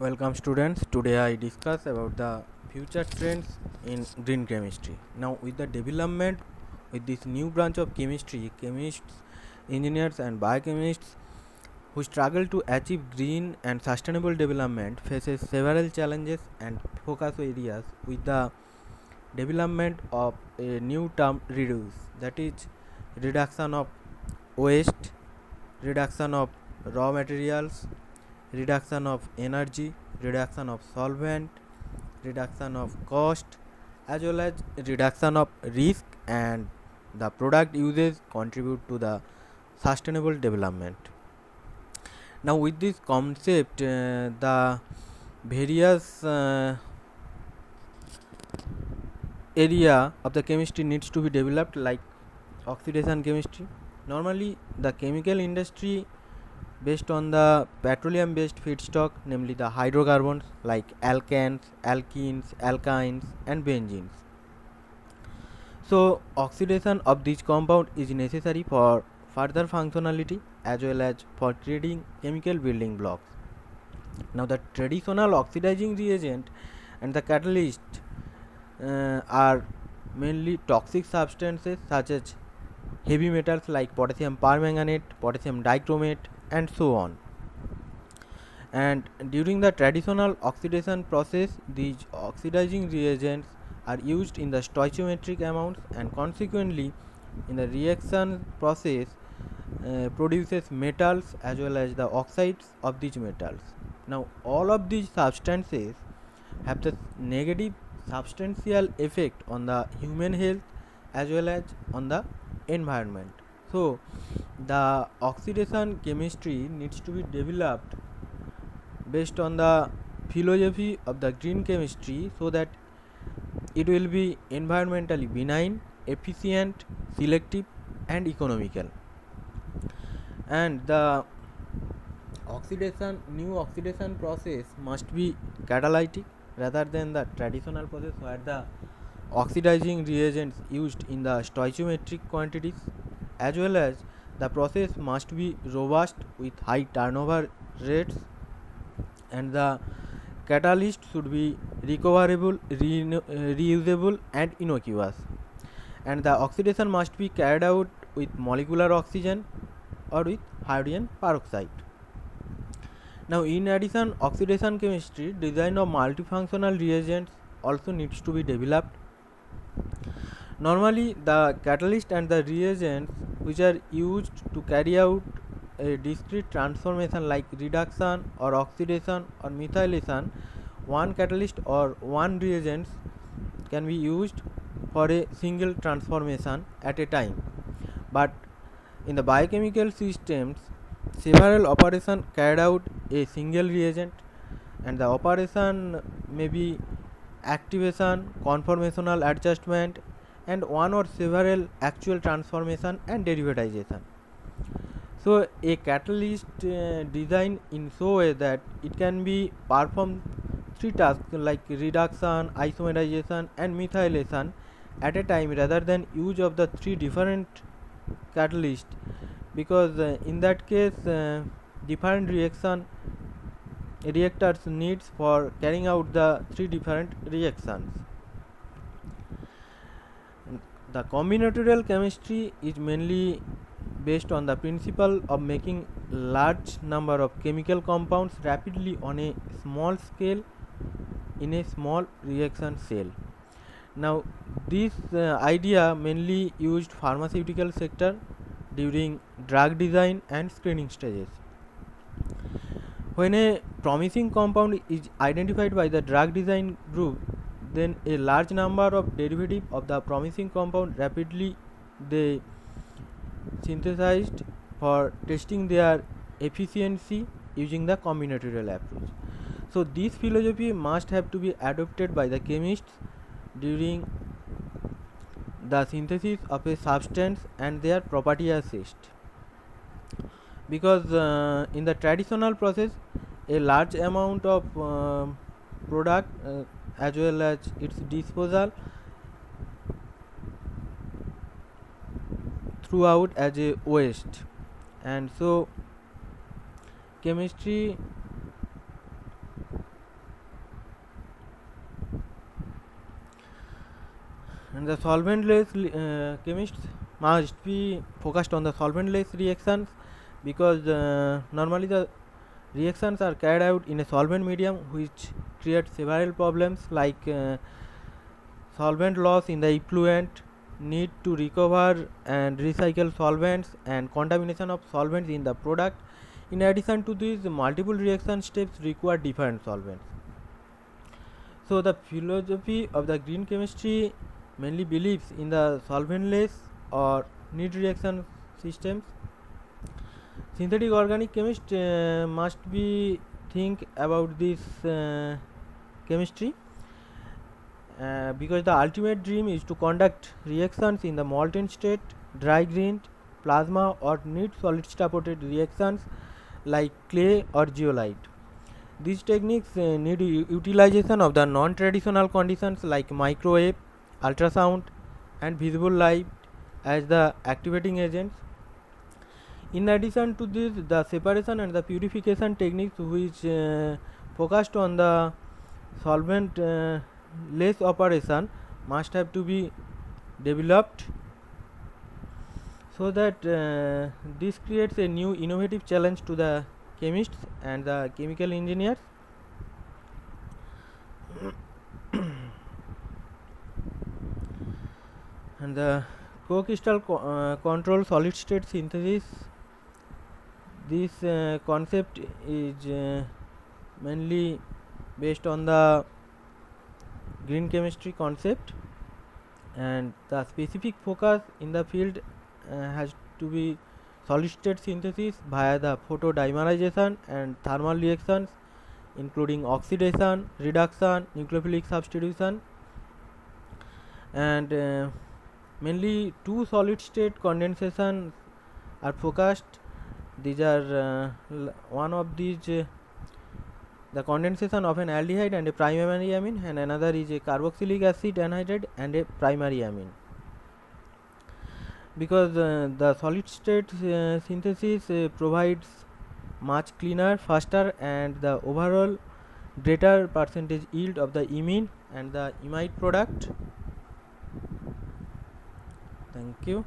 Welcome students. Today I discuss about the future trends in green chemistry. Now with the development with this new branch of chemistry, chemists, engineers and biochemists who struggle to achieve green and sustainable development faces several challenges and focus areas with the development of a new term reduce, that is reduction of waste, reduction of raw materials, reduction of energy, reduction of solvent, reduction of cost, as well as reduction of risk, and the product uses contribute to the sustainable development. Now with this concept, the various area of the chemistry needs to be developed, like oxidation chemistry. Normally the chemical industry based on the petroleum based feedstock, namely the hydrocarbons like alkanes, alkenes, alkynes and benzenes. So oxidation of this compound is necessary for further functionality as well as for creating chemical building blocks. Now the traditional oxidizing reagent and the catalyst are mainly toxic substances such as heavy metals like potassium permanganate, potassium dichromate and so on. And during the traditional oxidation process, these oxidizing reagents are used in the stoichiometric amounts, and consequently in the reaction process produces metals as well as the oxides of these metals. Now all of these substances have the negative substantial effect on the human health as well as on the environment. So the oxidation chemistry needs to be developed based on the philosophy of the green chemistry so that it will be environmentally benign, efficient, selective and economical. And the new oxidation process must be catalytic rather than the traditional process where the oxidizing reagents used in the stoichiometric quantities, as well as the process must be robust with high turnover rates, and the catalyst should be recoverable, reusable and innocuous, and the oxidation must be carried out with molecular oxygen or with hydrogen peroxide. Now in addition, oxidation chemistry design of multifunctional reagents also needs to be developed. Normally the catalyst and the reagents which are used to carry out a discrete transformation like reduction or oxidation or methylation, one catalyst or one reagent can be used for a single transformation at a time. But in the biochemical systems, several operations carried out a single reagent, and the operation may be activation, conformational adjustment, and one or several actual transformation and derivatization. So a catalyst designed in so way that it can be performed three tasks like reduction, isomerization and methylation at a time rather than use of the three different catalysts, because in that case different reactors needs for carrying out the three different reactions. The combinatorial chemistry is mainly based on the principle of making large number of chemical compounds rapidly on a small scale in a small reaction cell. Now this idea mainly used pharmaceutical sector during drug design and screening stages. When a promising compound is identified by the drug design group, then a large number of derivatives of the promising compound rapidly they synthesized for testing their efficiency using the combinatorial approach. So this philosophy must have to be adopted by the chemists during the synthesis of a substance and their property assessed, because in the traditional process a large amount of product as well as its disposal throughout as a waste, and so chemistry And the solventless chemists must be focused on the solventless reactions, because normally the reactions are carried out in a solvent medium, which creates several problems like solvent loss in the effluent, need to recover and recycle solvents, and contamination of solvents in the product. In addition to these, multiple reaction steps require different solvents. So the philosophy of the green chemistry mainly believes in the solventless or need reaction systems. Synthetic organic chemist must be think about this chemistry, because the ultimate dream is to conduct reactions in the molten state, dry grind, plasma, or need solid supported reactions like clay or zeolite. These techniques need utilization of the non-traditional conditions like microwave, ultrasound, and visible light as the activating agents. In addition to this, the separation and the purification techniques, which focused on the solvent less operation, must have to be developed, so that this creates a new innovative challenge to the chemists and the chemical engineers. And the co-crystal control solid state synthesis, this concept is mainly based on the green chemistry concept, and the specific focus in the field has to be solid state synthesis via the photodimerization and thermal reactions, including oxidation, reduction, nucleophilic substitution, and mainly two solid state condensation are focused. These are one of these the condensation of an aldehyde and a primary amine, and another is a carboxylic acid anhydride and a primary amine. Because the solid state synthesis provides much cleaner, faster, and the overall greater percentage yield of the imine and the imide product. Thank you.